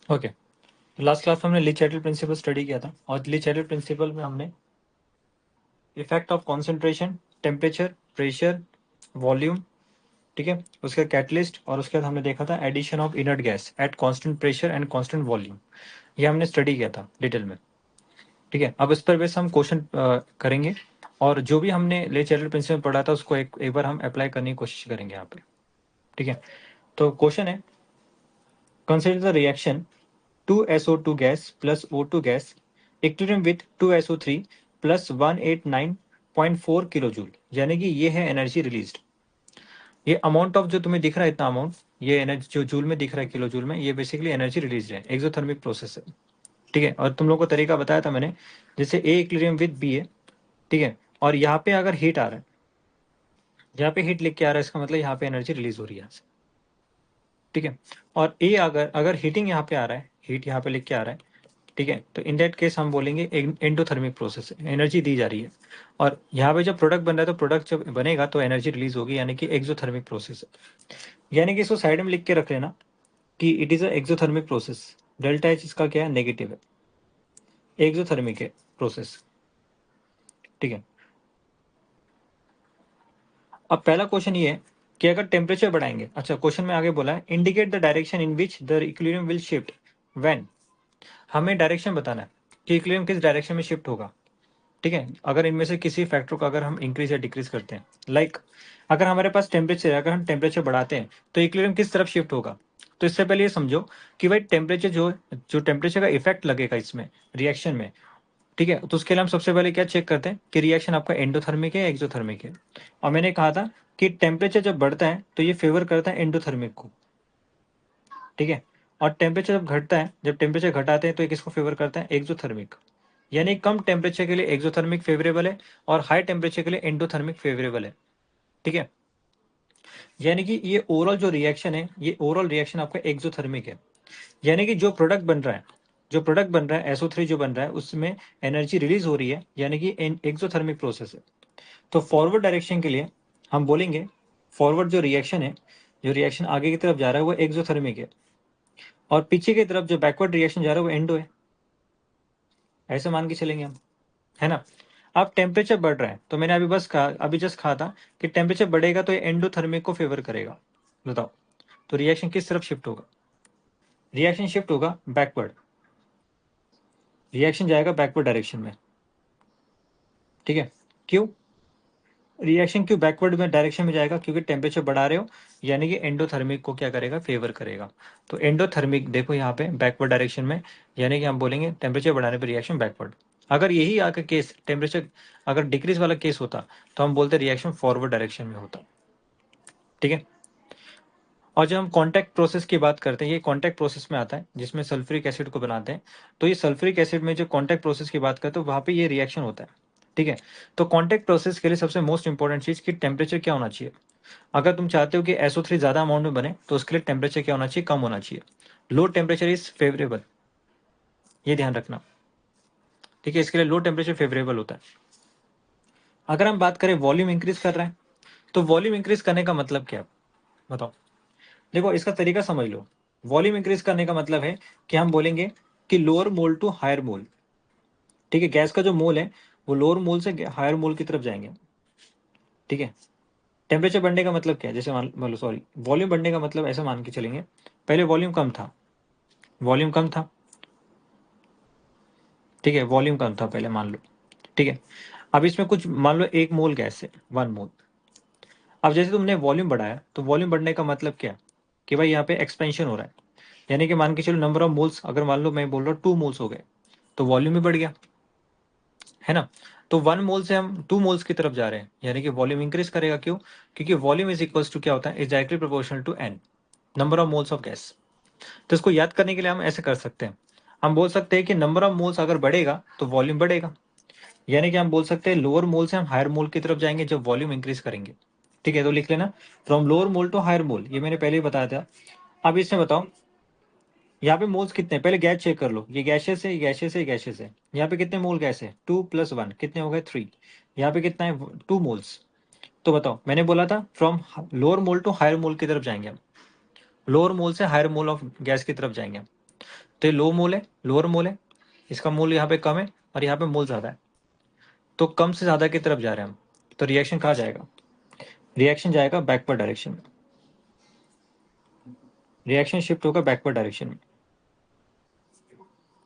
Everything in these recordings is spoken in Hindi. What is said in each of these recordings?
ओके, लास्ट क्लास में हमने ली चैटल प्रिंसिपल स्टडी किया था और ली चैटल प्रिंसिपल में हमने effect of concentration, temperature, pressure, volume, ठीक है, उसका कैटलिस्ट और उसके बाद हमने देखा था addition of inert gas at constant pressure and constant volume. ये हमने स्टडी किया था डिटेल में। ठीक है, अब इस पर बेस हम क्वेश्चन करेंगे और जो भी हमने ले चैटल प्रिंसिपल पढ़ा था उसको एक बार हम अप्लाई करने की कोशिश करेंगे यहाँ पे। ठीक है, तो क्वेश्चन है consider the reaction 2SO2 gas plus O2 gas equilibrium with 2SO3 plus 189.4 kilo joule, यानी कि ये है एनर्जी रिलीज्ड। ये अमाउंट ऑफ जो तुम्हें दिख रहा है इतना अमाउंट, ये एनर्जी जो जूल में दिख रहा है किलो जूल में, ये बेसिकली एनर्जी रिलीज है, एक्सोथर्मिक प्रोसेस है। ठीक है, और तुम लोग को तरीका बताया था मैंने, जैसे ए इक्विलिब्रियम विद बी है, ठीक है, और यहाँ पे अगर हीट आ रहा है, यहाँ पे हीट लिख के आ रहा है, इसका मतलब यहाँ पे एनर्जी रिलीज हो रही है यहाँ से। ठीक है, और ए अगर अगर हीटिंग यहाँ पे आ रहा है, हीट यहाँ पे लिख के आ रहा है, ठीक है, तो इन दैट केस हम बोलेंगे एंडोथर्मिक प्रोसेस है, एनर्जी दी जा रही है। और यहाँ पे जब प्रोडक्ट बन रहा है तो प्रोडक्ट जब बनेगा तो एनर्जी रिलीज होगी, यानी कि एक्सोथर्मिक प्रोसेस है। यानी कि इसको साइड में लिख के रख लेना कि it is a exothermic process. Delta H इसका क्या है, नेगेटिव है, एक्सोथर्मिक है प्रोसेस। ठीक है, अब पहला क्वेश्चन ये है कि अगर टेम्परेचर बढ़ाएंगे, अच्छा क्वेश्चन में आगे बोला है indicate the direction in which the equilibrium will shift when, हमें डायरेक्शन बताना है कि इक्विलिब्रियम किस डायरेक्शन में शिफ्ट होगा। ठीक है, अगर इनमें से किसी फैक्टर को अगर हम इंक्रीज या डिक्रीज करते हैं, लाइक अगर हमारे पास टेम्परेचर है, अगर हम टेम्परेचर बढ़ाते हैं तो इक्विलिब्रियम किस तरफ शिफ्ट होगा। तो इससे पहले ये समझो कि भाई टेम्परेचर जो जो टेम्परेचर का इफेक्ट लगेगा इसमें रिएक्शन में, ठीक है, तो उसके लिए हम सबसे पहले क्या चेक करते हैं कि रिएक्शन आपका एंडोथर्मिक है या एक्सोथर्मिक है। और मैंने कहा था कि टेम्परेचर जब बढ़ता है तो ये फेवर करता है एंडोथर्मिक को। ठीक है, और टेम्परेचर जब घटता है, जब टेम्परेचर घटाते हैं तो ये किसको फेवर करता है, एक्सोथर्मिक। यानी कम टेम्परेचर के लिए एक्सोथर्मिक फेवरेबल है और हाई टेम्परेचर के लिए एंडोथर्मिक फेवरेबल है। ठीक है, यानी कि ये ओवरऑल जो रिएक्शन है, ये ओवरऑल रिएक्शन आपका एक्सोथर्मिक है। यानी कि जो प्रोडक्ट बन रहा है, जो प्रोडक्ट बन रहा है SO3 जो बन रहा है उसमें एनर्जी रिलीज हो रही है, यानी कि एक्सोथर्मिक प्रोसेस है। तो फॉरवर्ड डायरेक्शन के लिए हम बोलेंगे फॉरवर्ड जो रिएक्शन है, जो रिएक्शन आगे की तरफ जा रहा है वो एक्सोथर्मिक है, और पीछे की तरफ जो बैकवर्ड रिएक्शन जा रहा है वो एंडो है। ऐसे मान के चलेंगे हम, है ना। अब टेम्परेचर बढ़ रहा है तो मैंने अभी बस कहा, अभी जस्ट कहा था कि टेम्परेचर बढ़ेगा तो ये एंडोथर्मिक को फेवर करेगा। बताओ, तो रिएक्शन किस तरफ शिफ्ट होगा, रिएक्शन शिफ्ट होगा बैकवर्ड, रिएक्शन जाएगा बैकवर्ड डायरेक्शन में। ठीक है, क्यों रिएक्शन क्यों बैकवर्ड में डायरेक्शन में जाएगा, क्योंकि टेम्परेचर बढ़ा रहे हो, यानी कि एंडोथर्मिक को क्या करेगा, फेवर करेगा। तो एंडोथर्मिक देखो यहाँ पे बैकवर्ड डायरेक्शन में, यानी कि हम बोलेंगे टेम्परेचर बढ़ाने पर रिएक्शन बैकवर्ड। अगर यही आकर केस टेम्परेचर अगर डिक्रीज वाला केस होता तो हम बोलते रिएक्शन फॉरवर्ड डायरेक्शन में होता। ठीक है, और जब हम कॉन्टैक्ट प्रोसेस की बात करते हैं, ये कॉन्टैक्ट प्रोसेस में आता है जिसमें सल्फ्यूरिक एसिड को बनाते हैं। तो ये सल्फ्यूरिक एसिड में जो कॉन्टैक्ट प्रोसेस की बात करते हैं वहाँ पे ये रिएक्शन होता है। ठीक है, तो कॉन्टैक्ट प्रोसेस के लिए सबसे मोस्ट इंपॉर्टेंट चीज कि टेम्परेचर क्या होना चाहिए। अगर तुम चाहते हो कि SO3 ज्यादा अमाउंट में बने तो उसके लिए टेम्परेचर क्या होना चाहिए, कम होना चाहिए। लो टेम्परेचर इज फेवरेबल, ये ध्यान रखना। ठीक है, इसके लिए लो टेम्परेचर फेवरेबल होता है। अगर हम बात करें वॉल्यूम इंक्रीज कर रहे हैं, तो वॉल्यूम इंक्रीज करने का मतलब क्या है, बताओ। देखो इसका तरीका समझ लो, वॉल्यूम इंक्रीज करने का मतलब है कि हम बोलेंगे कि lower mole to higher mole. ठीक है, गैस का जो मोल है वो लोअर मोल से हायर मोल की तरफ जाएंगे। ठीक है, टेम्परेचर बढ़ने का मतलब क्या है, जैसे मान लो सॉरी, वॉल्यूम बढ़ने का मतलब ऐसा मान के चलेंगे, पहले वॉल्यूम कम था, वॉल्यूम कम था। ठीक है, वॉल्यूम कम था पहले मान लो। ठीक है, अब इसमें कुछ मान लो 1 मोल गैस है, 1 मोल। अब जैसे तुमने वॉल्यूम बढ़ाया तो वॉल्यूम बढ़ने का मतलब क्या, कि भाई यहाँ पे एक्सपेंशन हो रहा है, यानी कि मान के चलो नंबर ऑफ मोल्स, अगर मान लो मैं बोल रहा हूँ 2 मोल्स हो गए तो वॉल्यूम भी बढ़ गया, है ना। तो 1 मोल से हम 2 मोल्स की तरफ जा रहे हैं, यानी कि वॉल्यूम इंक्रीज करेगा। क्यों, क्योंकि वॉल्यूम इज इक्वल्स टू क्या होता है, is directly proportional to n, number of moles of gas. तो इसको याद करने के लिए हम ऐसे कर सकते हैं, हम बोल सकते हैं कि नंबर ऑफ मोल्स अगर बढ़ेगा तो वॉल्यूम बढ़ेगा, यानी कि हम बोल सकते हैं लोअर मोल से हम हायर मोल की तरफ जाएंगे जब वॉल्यूम इंक्रीज करेंगे। ठीक है, तो लिख लेना from lower mole to higher mole, ये मैंने पहले ही बताया था। अब इसमें बताओ यहाँ पे मोल्स कितने हैं? पहले गैस चेक कर लो, ये गैसेस है, ये गैसेस है, ये गैसेस है। यहाँ पे कितने मोल गैस है, 2 + 1 कितने हो गए, 3। यहाँ पे कितना है, 2 मोल्स। तो बताओ, मैंने बोला था from lower mole to higher mole की तरफ जाएंगे हम, लोअर मोल से हायर मोल ऑफ गैस की तरफ जाएंगे हम। तो ये लो मोल है, लोअर मोल है, इसका मोल यहाँ पे कम है और यहाँ पे मोल ज्यादा है, तो कम से ज्यादा की तरफ जा रहे हैं हम, तो रिएक्शन कहाँ जाएगा, रिएक्शन जाएगा बैकवर्ड डायरेक्शन में, रिएक्शन शिफ्ट होगा बैकवर्ड डायरेक्शन में।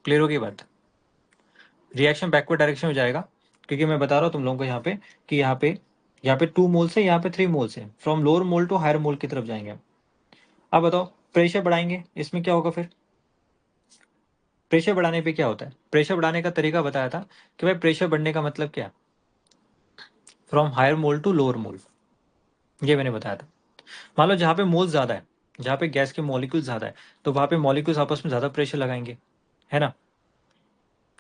क्लियर होगी बात, रिएक्शन बैकवर्ड डायरेक्शन में जाएगा, क्योंकि मैं बता रहा हूँ तुम लोगों को यहाँ पे कि यहाँ पे 2 मोल से, यहाँ पे 3 मोल से, from lower mole to higher mole की तरफ जाएंगे हम। अब बताओ प्रेशर बढ़ाएंगे, इसमें क्या होगा फिर, प्रेशर बढ़ाने पे क्या होता है, प्रेशर बढ़ाने का तरीका बताया था कि भाई प्रेशर बढ़ने का मतलब क्या, from higher mole to lower mole, ये मैंने बताया था। मान लो जहाँ पे मोल ज्यादा है, जहाँ पे गैस के मॉलिक्यूल ज्यादा है, तो वहां पे मॉलिक्यूल्स आपस में ज्यादा प्रेशर लगाएंगे, है ना।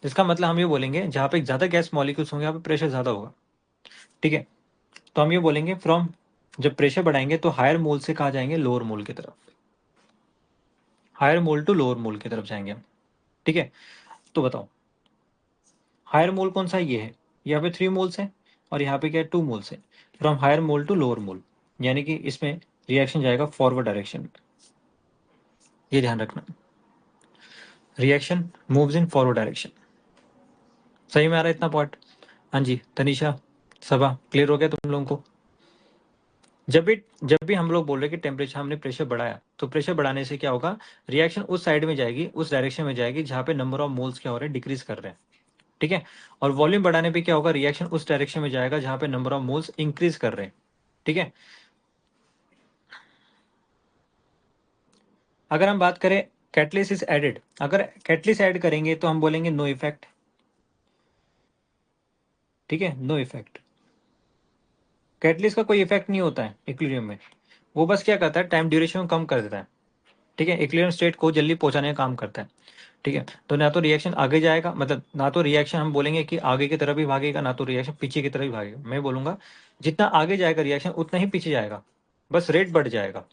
इसका मतलब हम ये बोलेंगे जहाँ पे ज्यादा गैस मॉलिक्यूल्स होंगे, यहाँ पे प्रेशर ज्यादा होगा, ठीक है। तो हम ये बोलेंगे फ्रॉम, जब प्रेशर बढ़ाएंगे तो हायर मोल से कहा जाएंगे लोअर मोल की तरफ, हायर मोल टू लोअर मोल की तरफ जाएंगे हम, ठीक है। तो बताओ हायर मोल कौन सा, ये है, यहाँ पे 3 मोल्स है और यहाँ पे क्या है 2 मोल्स है, from higher mole to lower mole, यानी कि इसमें रिएक्शन जाएगा फॉरवर्ड डायरेक्शन में, ये ध्यान रखना, reaction moves in forward direction. सही में आ रहा है इतना पॉइंट, हाँ जी तनिषा, सबा क्लियर हो गया तुम लोगों को। जब भी हम लोग बोल रहे कि टेम्परेचर, हमने प्रेशर बढ़ाया, तो प्रेशर बढ़ाने से क्या होगा, रिएक्शन उस साइड में जाएगी, उस डायरेक्शन में जाएगी जहाँ पे नंबर ऑफ मोल्स क्या हो रहे हैं, डिक्रीज कर रहे हैं, ठीक है। और वॉल्यूम बढ़ाने पे क्या होगा, रिएक्शन उस डायरेक्शन में जाएगा जहाँ पे नंबर ऑफ मोल्स इंक्रीज कर रहे हैं, ठीक है। अगर हम बात करें कैटलिस्ट इज एडेड, अगर कैटलिस्ट ऐड करेंगे तो हम बोलेंगे नो इफेक्ट, ठीक है, नो इफेक्ट। कैटलिस्ट का कोई इफेक्ट नहीं होता है इक्विलिब्रियम में, वो बस क्या करता है, टाइम ड्यूरेशन को कम कर देता है, ठीक है, इक्विलिब्रियम स्टेट को जल्दी पहुंचाने का काम करता है, ठीक है। तो ना तो रिएक्शन आगे जाएगा, मतलब ना तो रिएक्शन हम बोलेंगे कि आगे की तरफ ही भागेगा, ना तो रिएक्शन पीछे की तरफ ही भागेगा, मैं बोलूंगा जितना आगे जाएगा रिएक्शन उतना ही पीछे जाएगा, बस रेट बढ़ जाएगा,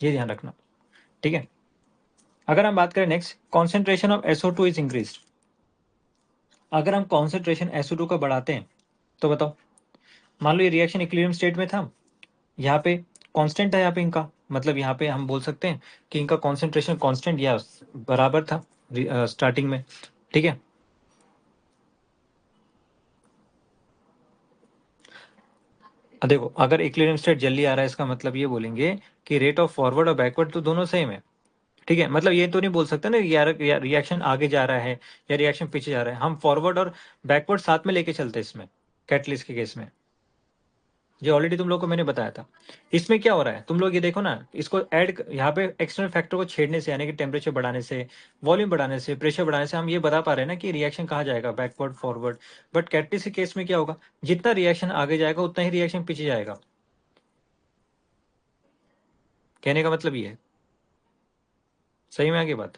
ये ध्यान रखना, ठीक है। अगर हम बात करें next, concentration of SO2 is increase, अगर हम कॉन्सेंट्रेशन SO2 का बढ़ाते हैं तो बताओ, मान लो ये रिएक्शन इक्विलिब्रियम स्टेट में था, यहाँ पे कांस्टेंट है, यहाँ पे इनका मतलब यहाँ पे हम बोल सकते हैं कि इनका कॉन्सेंट्रेशन कांस्टेंट या बराबर था स्टार्टिंग में, ठीक है। अब देखो अगर इक्विलिब्रियम स्टेट जल्दी आ रहा है, इसका मतलब ये बोलेंगे कि रेट ऑफ फॉरवर्ड और बैकवर्ड तो दोनों सेम है, ठीक है। मतलब ये तो नहीं बोल सकते ना यार रिएक्शन आगे जा रहा है या रिएक्शन पीछे जा रहा है, हम फॉरवर्ड और बैकवर्ड साथ में लेके चलते हैं इसमें, कैटलिस्ट के केस में, जो ऑलरेडी तुम लोग को मैंने बताया था। इसमें क्या हो रहा है, तुम लोग ये देखो ना, इसको ऐड यहाँ पे एक्सटर्नल फैक्टर को छेड़ने से, यानी कि टेम्परेचर बढ़ाने से, वॉल्यूम बढ़ाने से, प्रेशर बढ़ाने से हम ये बता पा रहे हैं ना कि रिएक्शन कहाँ जाएगा, बैकवर्ड फॉरवर्ड। बट कैटलिस्ट के केस में क्या होगा, जितना रिएक्शन आगे जाएगा उतना ही रिएक्शन पीछे जाएगा, कहने का मतलब ये है, सही में आगे बात।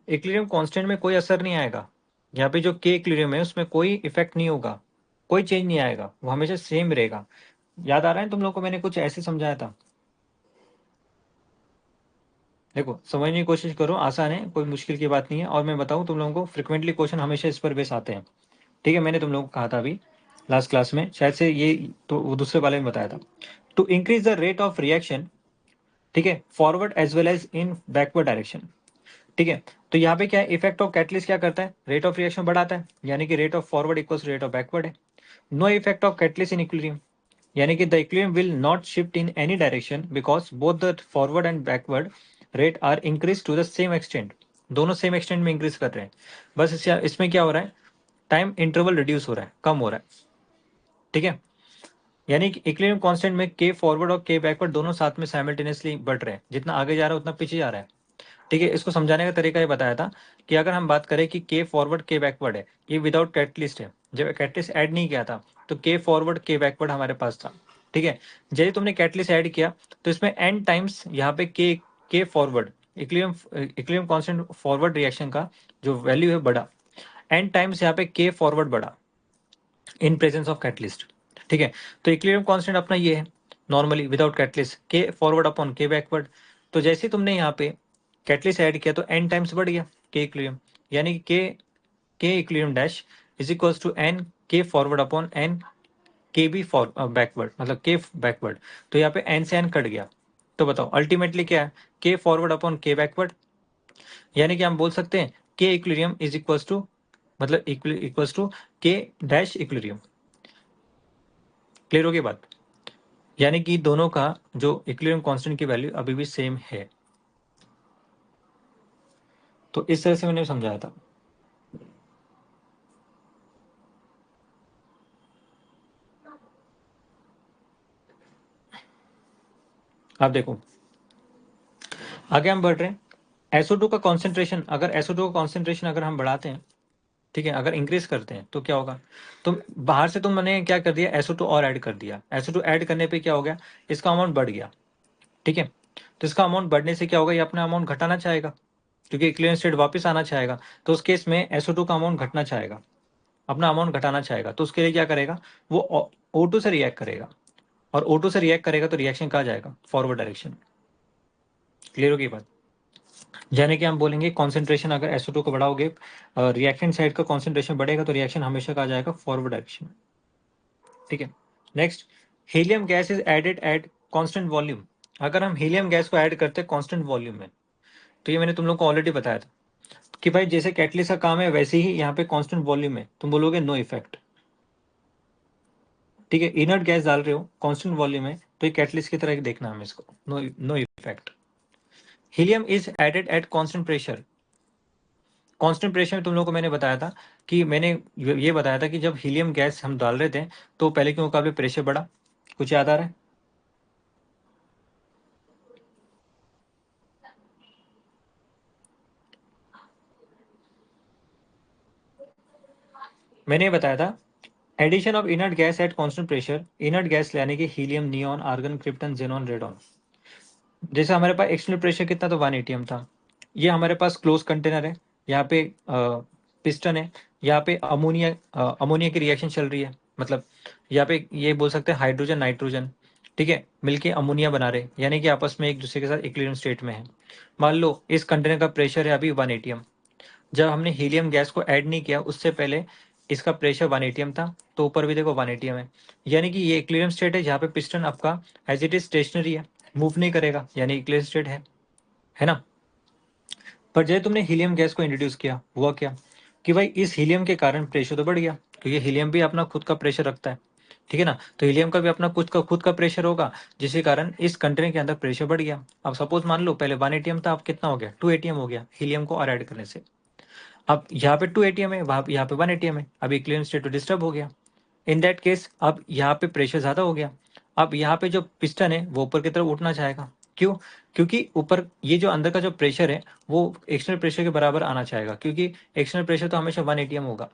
इक्विलिब्रियम कांस्टेंट में कोई असर नहीं आएगा, यहाँ पे जो के इक्विलिब्रियम है उसमें कोई इफेक्ट नहीं होगा, कोई चेंज नहीं आएगा, वो हमेशा सेम रहेगा। याद आ रहा है तुम लोग को, मैंने कुछ ऐसे समझाया था, देखो समझने की कोशिश करो, आसान है, कोई मुश्किल की बात नहीं है। और मैं बताऊं तुम लोगों को, फ्रिक्वेंटली क्वेश्चन हमेशा इस पर बेस आते हैं, ठीक है। मैंने तुम लोगों को कहा था अभी लास्ट क्लास में, शायद से ये तो वो दूसरे वाले में बताया था, to increase the rate of reaction, ठीक है, forward as well as in backward direction, ठीक है। तो यहाँ पे क्या है, इफेक्ट ऑफ कैटलिस्ट क्या करता है, रेट ऑफ रिएक्शन बढ़ाता है, यानी कि rate of forward equals rate of backward है। No effect of catalyst in equilibrium, यानी कि the equilibrium will not shift in any direction because both the forward and backward rate are increase to the same extent, दोनों सेम एक्सटेंट में इंक्रीज कर रहे हैं। बस इसमें क्या हो रहा है, टाइम इंटरवल रिड्यूस हो रहा है, कम हो रहा है, ठीक है। यानी कि इक्विलिब्रियम कांस्टेंट में के फॉरवर्ड और के बैकवर्ड दोनों साथ में साइमल्टेनियसली बढ़ रहे हैं, जितना आगे जा रहा है उतना पीछे जा रहा है, ठीक है। इसको समझाने का तरीका ये बताया था कि अगर हम बात करें कि के फॉरवर्ड के बैकवर्ड है, ये विदाउट कैटलिस्ट है, जब कैटलिस्ट ऐड नहीं किया था तो के फॉरवर्ड के बैकवर्ड हमारे पास था, ठीक है। जैसे तुमने कैटलिस्ट ऐड किया तो इसमें एन टाइम्स यहाँ पे के forward, equilibrium constant forward reaction का जो वैल्यू है बढ़ा, एन टाइम्स यहाँ पे के फॉरवर्ड बढ़ा इन प्रेजेंस ऑफ कैटलिस्ट, ठीक है। तो इक्विलिब्रियम कांस्टेंट अपना ये है नॉर्मली विदाउट कैटलिस्ट, के फॉरवर्ड अपॉन के बैकवर्ड। तो जैसे तुमने यहाँ पे कैटलिस्ट ऐड किया तो एन टाइम्स बढ़ गया के इक्विलिब्रियम, यानी कि K equilibrium dash is equals to N K forward upon N K B for backward, मतलब के बैकवर्ड। तो यहाँ पे एन से एन कट गया, तो बताओ अल्टीमेटली क्या है, के फॉरवर्ड अपॉन के बैकवर्ड, यानी कि हम बोल सकते हैं के इक्विलिब्रियम इज इक्वल्स टू, मतलब इक्वल्स टू के डैश इक्विलिब्रियम। क्लियर होगी बात, यानी कि दोनों का जो इक्विलिब्रियम कांस्टेंट की वैल्यू अभी भी सेम है। तो इस तरह से मैंने समझाया था। आप देखो आगे हम बढ़ रहे हैं। SO2 का कॉन्सेंट्रेशन, अगर SO2 का कॉन्सेंट्रेशन अगर हम बढ़ाते हैं, ठीक है, अगर इंक्रीज करते हैं तो क्या होगा, तुम बाहर से तुमने क्या कर दिया, SO2 और ऐड कर दिया। SO2 ऐड करने पे क्या हो गया, इसका अमाउंट बढ़ गया, ठीक है। तो इसका अमाउंट बढ़ने से क्या होगा, ये अपना अमाउंट घटाना चाहेगा, क्योंकि इक्विलिब्रियम स्टेट वापस आना चाहेगा। तो उस केस में SO2 का अमाउंट घटना चाहेगा, अपना अमाउंट घटाना चाहेगा। तो उसके लिए क्या करेगा, वो O2 से रिएक्ट करेगा, और O2 से रिएक्ट करेगा तो रिएक्शन कहाँ जाएगा, फॉरवर्ड डायरेक्शन। क्लियर होगी बात, यानी कि हम बोलेंगे कॉन्सेंट्रेशन अगर SO2 को बढ़ाओगे, रिएक्टेंट साइड का कॉन्सेंट्रेशन बढ़ेगा तो रिएक्शन हमेशा कहाँ जाएगा, फॉरवर्ड डायरेक्शन। ठीक है। Next, helium gas is added at constant volume. अगर हम हीलियम गैस को ऐड करते हैं कांस्टेंट वॉल्यूम में, तो ये मैंने तुम लोग को ऑलरेडी बताया था कि भाई जैसे कैटलिस्ट का काम है वैसे ही यहाँ पे कांस्टेंट वॉल्यूम में तुम बोलोगे नो इफेक्ट। ठीक है, इनर्ट गैस डाल रहे हो कांस्टेंट वॉल्यूम में, तो ये कैटलिस्ट की तरह एक देखना हमें इसको, no no effect. Helium is added at constant pressure. Constant pressure में तुम लोगों को मैंने बताया था कि मैंने ये बताया था कि जब हीलियम गैस हम डाल रहे थे तो पहले के मुकाबले प्रेशर बढ़ा। कुछ याद आ रहा है? मैंने ये बताया था addition of inert gas at constant pressure, inert gas यानी कि helium, neon, argon, krypton, xenon, radon. जैसे हमारे पास एक्सटर्नल प्रेशर कितना था, 1 atm था। ये हमारे पास क्लोज कंटेनर है, यहाँ पे पिस्टन है, यहाँ पे अमोनिया की रिएक्शन चल रही है, मतलब यहाँ पे ये बोल सकते हैं हाइड्रोजन नाइट्रोजन, ठीक है, मिलके अमोनिया बना रहे, यानी कि आपस में एक दूसरे के साथ इक्विलिब्रियम स्टेट में है। मान लो इस कंटेनर का प्रेशर है अभी 1 atm। जब हमने हीलियम गैस को ऐड नहीं किया उससे पहले इसका प्रेशर 1 atm था, तो ऊपर भी देखो 1 atm है, यानी कि ये इक्विलिब्रियम स्टेट है जहाँ पे पिस्टन आपका एज इट इज स्टेशनरी है, मूव नहीं करेगा, यानी इक्विलिब्रियम स्टेट है ना। पर जब तुमने हीलियम गैस को इंट्रोड्यूस किया, हुआ क्या कि भाई इस हीलियम के कारण प्रेशर तो बढ़ गया, क्योंकि हीलियम भी अपना खुद का प्रेशर रखता है, ठीक है ना। तो हीलियम का भी अपना खुद का प्रेशर होगा, जिसके कारण इस कंटेनर के अंदर प्रेशर बढ़ गया। अब सपोज मान लो पहले 1 atm था, अब कितना हो गया, 2 atm हो गया हीलियम को और ऐड करने से। अब यहाँ पे 2 atm है, वहां यहाँ पे 1 atm है, अब इक्विलिब्रियम स्टेट तो डिस्टर्ब हो गया। इन दैट केस अब यहाँ पे प्रेशर ज्यादा हो गया। अब यहाँ पे जो पिस्टन है वो ऊपर की तरफ उठना चाहेगा। क्यों? क्योंकि ऊपर ये जो अंदर का जो प्रेशर है वो एक्सटर्नल प्रेशर के बराबर आना चाहेगा, क्योंकि एक्सटर्नल प्रेशर तो हमेशा 1 atm होगा।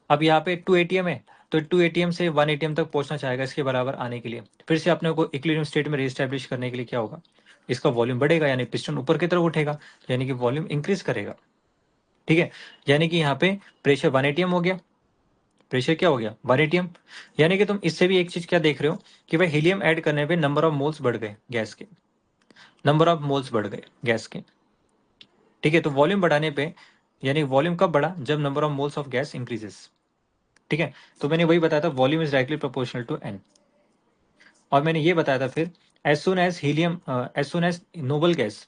अब यहाँ पे 2 atm है, तो 2 atm से 1 atm तक पहुंचना चाहेगा इसके बराबर आने के लिए। फिर से अपने को इक्विलिब्रियम स्टेट में रीस्टैब्लिश करने के लिए क्या होगा, इसका वॉल्यूम बढ़ेगा, यानी पिस्टन ऊपर की तरफ उठेगा, यानी कि वॉल्यूम इंक्रीज करेगा। ठीक है, यानी कि यहाँ पे प्रेशर 1 atm हो गया, प्रेशर क्या हो गया, 1 atm। यानी कि तुम इससे भी एक चीज क्या देख रहे हो कि भाई हीलियम ऐड करने पे नंबर ऑफ मोल्स बढ़ गए गैस के, नंबर ऑफ मोल्स बढ़ गए गैस के। ठीक है, तो वॉल्यूम बढ़ाने पे, यानी वॉल्यूम कब बढ़ा, जब number of moles of gas increases. ठीक है, तो मैंने वही बताया था volume is directly proportional to N. और मैंने ये बताया था फिर as soon as noble gas,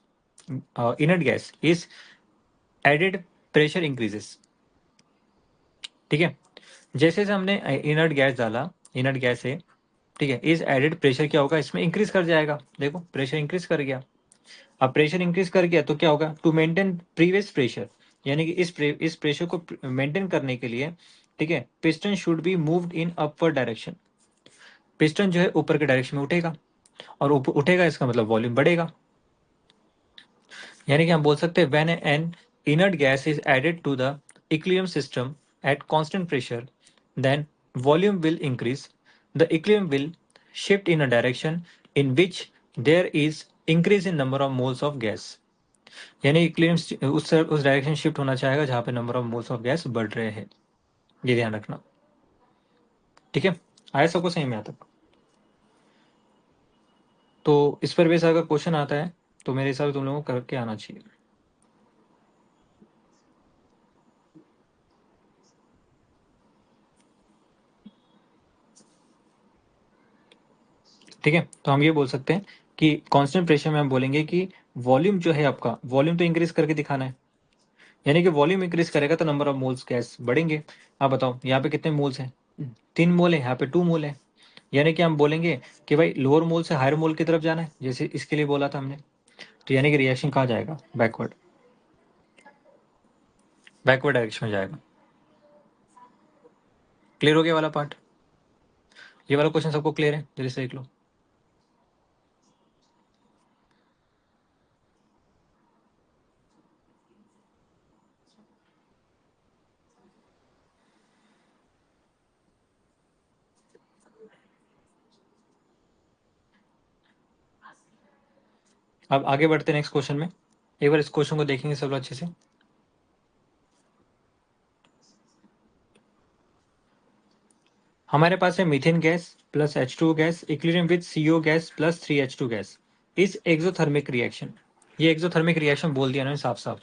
inert gas is added, pressure increases. ठीक है, जैसे जैसे हमने इनर्ट गैस डाला, इनर्ट गैस है, ठीक है, इस एडेड प्रेशर क्या होगा, इसमें इंक्रीज कर जाएगा। देखो प्रेशर इंक्रीज कर गया। अब प्रेशर इंक्रीज कर गया तो क्या होगा, टू मेंटेन प्रीवियस प्रेशर, यानी कि इस प्रेशर को मेंटेन करने के लिए, ठीक है, piston should be moved in upward direction. Piston जो है ऊपर के डायरेक्शन में उठेगा, और ऊपर उठेगा इसका मतलब वॉल्यूम बढ़ेगा। यानी कि हम बोल सकते हैं when an inert gas is added to the equilibrium system at constant pressure, then volume will increase, the equilibrium will shift in a direction in which there is increase in number of moles of gas। यानी इक्विलिब्रियम उस डायरेक्शन शिफ्ट होना चाहेगा जहां पे number of moles of gas बढ़ रहे हैं। ये ध्यान रखना। ठीक है, आया सबको सही में आता? तो इस पर बेस अगर क्वेश्चन आता है तो मेरे हिसाब से तुम लोगों को करके आना चाहिए। ठीक है, तो हम ये बोल सकते हैं कि कांस्टेंट प्रेशर में हम बोलेंगे कि वॉल्यूम जो है आपका, वॉल्यूम तो इंक्रीज करके दिखाना है, यानी कि वॉल्यूम इंक्रीज करेगा तो नंबर ऑफ मोल्स गैस बढ़ेंगे। आप बताओ यहाँ पे कितने मोल्स हैं, 3 मोल है, यहाँ पे 2 मोल है, यानी कि हम बोलेंगे कि भाई लोअर मोल से हायर मोल की तरफ जाना है, जैसे इसके लिए बोला था हमने। तो यानी कि रिएक्शन कहाँ जाएगा, बैकवर्ड, बैकवर्ड डायरेक्शन में जाएगा। क्लियर हो गया वाला पार्ट, ये वाला क्वेश्चन सबको क्लियर है, जल्दी से देख लो। अब आगे बढ़ते हैं नेक्स्ट क्वेश्चन में, एक बार इस क्वेश्चन को देखेंगे सब लोग अच्छे से। हमारे पास है methane gas plus H2O gas equilibrium with CO gas plus 3H2 gas is exothermic reaction. ये एक्सोथर्मिक रिएक्शन बोल दिया ना साफ साफ,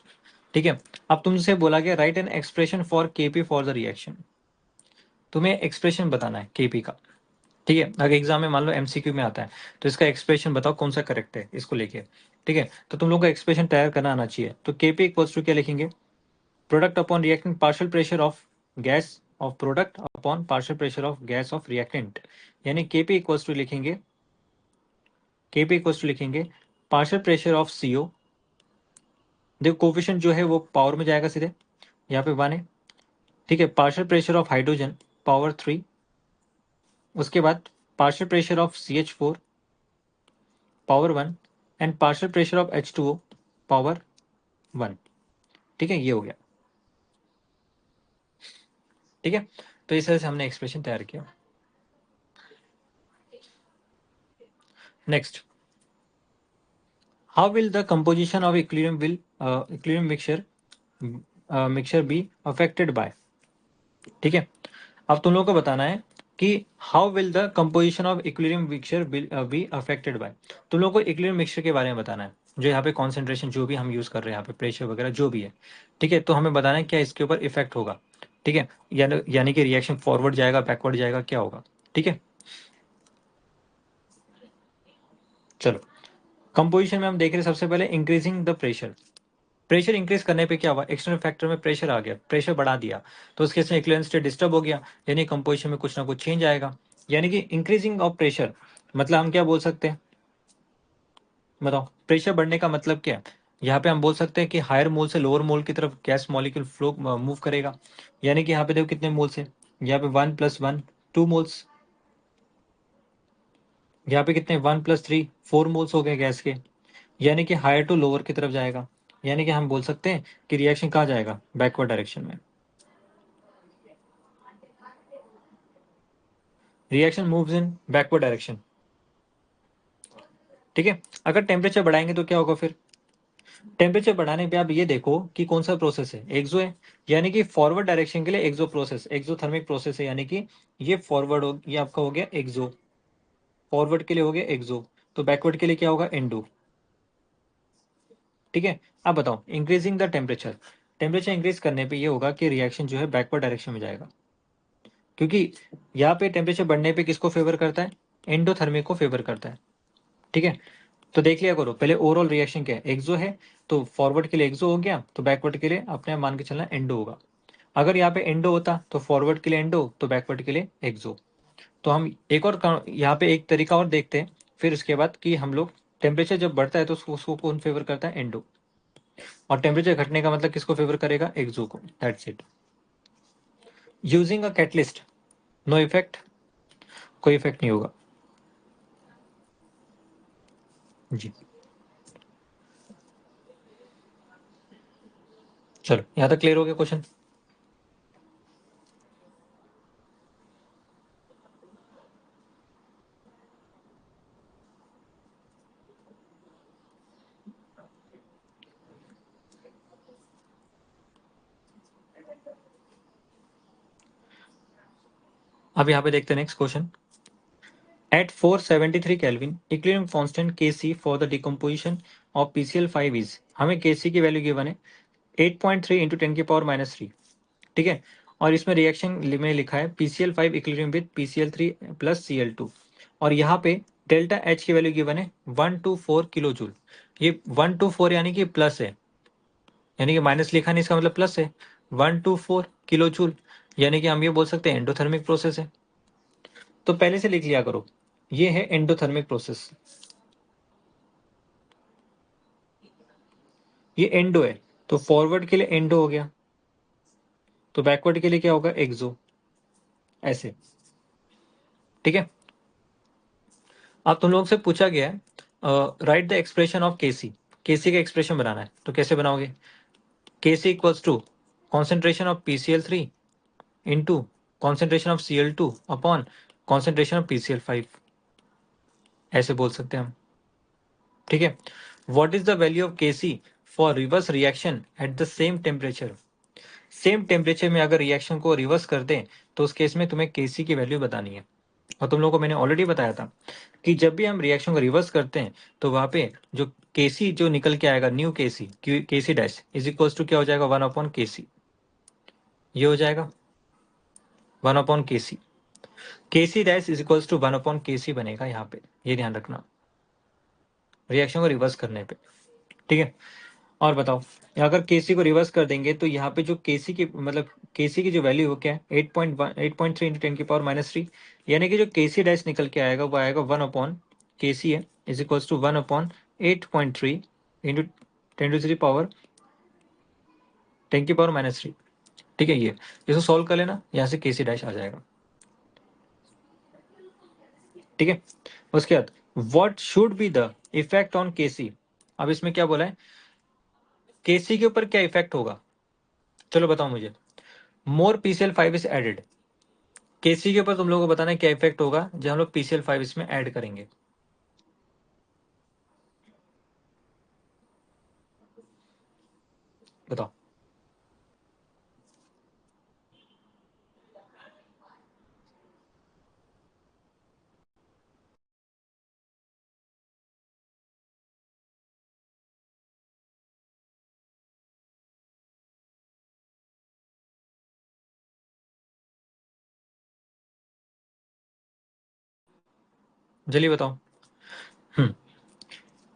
ठीक है। अब तुमसे बोला गया right an expression for Kp for the reaction, तुम्हें एक्सप्रेशन बताना है Kp का, ठीक है। अगर एग्जाम में मान लो MCQ में आता है तो इसका एक्सप्रेशन बताओ कौन सा करेक्ट है इसको लेके, ठीक है। तो तुम लोग को एक्सप्रेशन तैयार करना आना चाहिए। तो Kp इक्वल्स टू क्या लिखेंगे, product upon reactant partial pressure of gas off product upon partial pressure of gas off reactant, यानी Kp इक्वल्स टू लिखेंगे, Kp इक्वल्स टू लिखेंगे पार्शियल प्रेशर ऑफ CO, देखो कोफिशिएंट जो है वो पावर में जाएगा सीधे, यहाँ पे 1 है, ठीक है। Partial pressure of hydrogen power 3, उसके बाद partial pressure of CH4 power 1 and partial pressure of H2O power 1, ठीक है। ये हो गया, ठीक है। तो इस तरह से हमने एक्सप्रेशन तैयार किया। Next, how will the composition of equilibrium mixture be affected by, ठीक है। अब तुम लोगों को बताना है कि how will the composition of equilibrium mixture be affected by, तुम लोगों को इक्विलिब्रियम मिक्सचर के बारे में बताना है, जो यहाँ पे कॉन्सेंट्रेशन जो भी हम यूज कर रहे हैं यहाँ पे प्रेशर वगैरह जो भी है, ठीक है। तो हमें बताना है क्या इसके ऊपर इफेक्ट होगा, ठीक है, यानी कि रिएक्शन फॉरवर्ड जाएगा बैकवर्ड जाएगा क्या होगा, ठीक है। चलो, कंपोजिशन में हम देख रहे हैं सबसे पहले increasing the pressure, pressure increase करने पे क्या हुआ, एक्सटर्नल फैक्टर में प्रेशर आ गया, प्रेशर बढ़ा दिया, तो उस केस में इक्विलिब्रियम स्टेट डिस्टर्ब हो गया, यानी कंपोजिशन में कुछ ना कुछ चेंज आएगा, यानी कि इंक्रीजिंग ऑफ प्रेशर मतलब हम क्या बोल सकते हैं, बताओ प्रेशर बढ़ने का मतलब क्या है। यहाँ पे हम बोल सकते हैं कि हायर मोल से लोअर मोल की तरफ गैस मॉलिक्यूल फ्लो मूव करेगा, यानी कि यहाँ पे देखो कितने मोल्स है, यहाँ पे 1 + 1 2 मोल्स, यहाँ पे कितने 1 + 3 4 मोल्स हो गए गैस के, यानी कि हायर टू लोअर की तरफ जाएगा, यानी कि हम बोल सकते हैं कि रिएक्शन कहाँ जाएगा, बैकवर्ड डायरेक्शन में, reaction moves in backward direction, ठीक है। अगर टेम्परेचर बढ़ाएंगे तो क्या होगा फिर, टेम्परेचर बढ़ाने पे आप ये देखो कि कौन सा प्रोसेस है, एक्सो है, यानी कि फॉरवर्ड डायरेक्शन के लिए एक्सो प्रोसेस, एक्सोथर्मिक प्रोसेस है, यानी कि ये फॉरवर्ड हो, ये आपका हो गया एक्सो, फॉरवर्ड के लिए हो गया एक्सो, तो बैकवर्ड के लिए क्या होगा एंडो, ठीक है। अब बताओ increasing the temperature, temperature increase करने पे ये होगा कि रिएक्शन जो है बैकवर्ड डायरेक्शन में जाएगा, क्योंकि यहाँ पे टेम्परेचर बढ़ने पे किसको फेवर करता है, एंडोथर्मिक को फेवर करता है, ठीक है। तो देख लिया करो पहले ओवरऑल रिएक्शन क्या है, एक्सो है, तो फॉरवर्ड के लिए एक्सो हो गया, तो बैकवर्ड के लिए अपने आप मान के चलना एंडो होगा। अगर यहाँ पे एंडो होता तो फॉरवर्ड के लिए एंडो, तो बैकवर्ड के लिए एक्सो। तो हम एक और यहाँ पे एक तरीका और देखते हैं फिर उसके बाद कि हम लोग टेम्परेचर जब बढ़ता है तो उसको कौन फेवर करता है, एंडो, और टेम्परेचर घटने का मतलब किसको फेवर करेगा, एक्सो को, दैट्स इट। Using a catalyst, no effect, कोई इफेक्ट नहीं होगा जी। चलो यहाँ तक क्लियर हो गया क्वेश्चन। अब यहाँ पे देखते हैं next question. At 473 Kelvin, equilibrium constant Kc for the decomposition of PCl5 is, हमें Kc की वैल्यू गिवन है 8.3 इंटू 10⁻³ ठीक है। और इसमें रिएक्शन में लिखा है PCl5 equilibrium with PCl3 + Cl2, और यहाँ पे डेल्टा एच की वैल्यू गिवन है 124 किलो जूल। ये 124 यानी कि प्लस है, यानी कि माइनस लिखा नहीं, इसका मतलब प्लस है। 124 किलो जूल यानी कि हम ये बोल सकते हैं एंडोथर्मिक प्रोसेस है। तो पहले से लिख लिया करो, ये है एंडोथर्मिक प्रोसेस, ये एंडो है, तो फॉरवर्ड के लिए एंडो हो गया, तो बैकवर्ड के लिए क्या होगा, एक्सो, ऐसे। ठीक है। अब तुम लोग से पूछा गया है write the expression of KC, KC का एक्सप्रेशन बनाना है, तो कैसे बनाओगे, KC equals to concentration of PCl3 into concentration of Cl2 upon concentration of PCl5, ऐसे बोल सकते हैं हम। ठीक है। What is the value of KC for reverse reaction at the same temperature, same temperature में अगर रिएक्शन को रिवर्स कर दें तो उस केस में तुम्हें केसी की वैल्यू बतानी है। और तुम लोगों को मैंने ऑलरेडी बताया था कि जब भी हम रिएक्शन को रिवर्स करते हैं तो वहां पे जो केसी जो निकल के आएगा, new KC, KC dash is equals to क्या हो जाएगा, 1/केसी, ये हो जाएगा one by KC, KC dash is equals to one by KC बनेगा यहाँ पे, ये ध्यान रखना रिएक्शन को रिवर्स करने पे। ठीक है। और बताओ, अगर केसी को रिवर्स कर देंगे तो यहाँ पे जो केसी की मतलब केसी की जो वैल्यू हो क्या है, 8.3 इंटू 10⁻³ यानी कि जो केसी डैश निकल के आएगा वो आएगा 1/केसी है, इज इक्वल्स टू 1/8.3 इंटू 10⁻³ ठीक है। ये इसको सॉल्व कर लेना, यहाँ से केसी डैश आ जाएगा। ठीक है। उसके बाद what should be the effect on KC, अब इसमें क्या बोला है, केसी के ऊपर क्या इफेक्ट होगा, चलो बताओ मुझे। मोर PCl5 इज एडेड, केसी के ऊपर तुम लोगों को बताना है क्या इफेक्ट होगा जब हम लोग PCl5 इसमें ऐड करेंगे। बताओ। जल्दी बताओ। हम्म।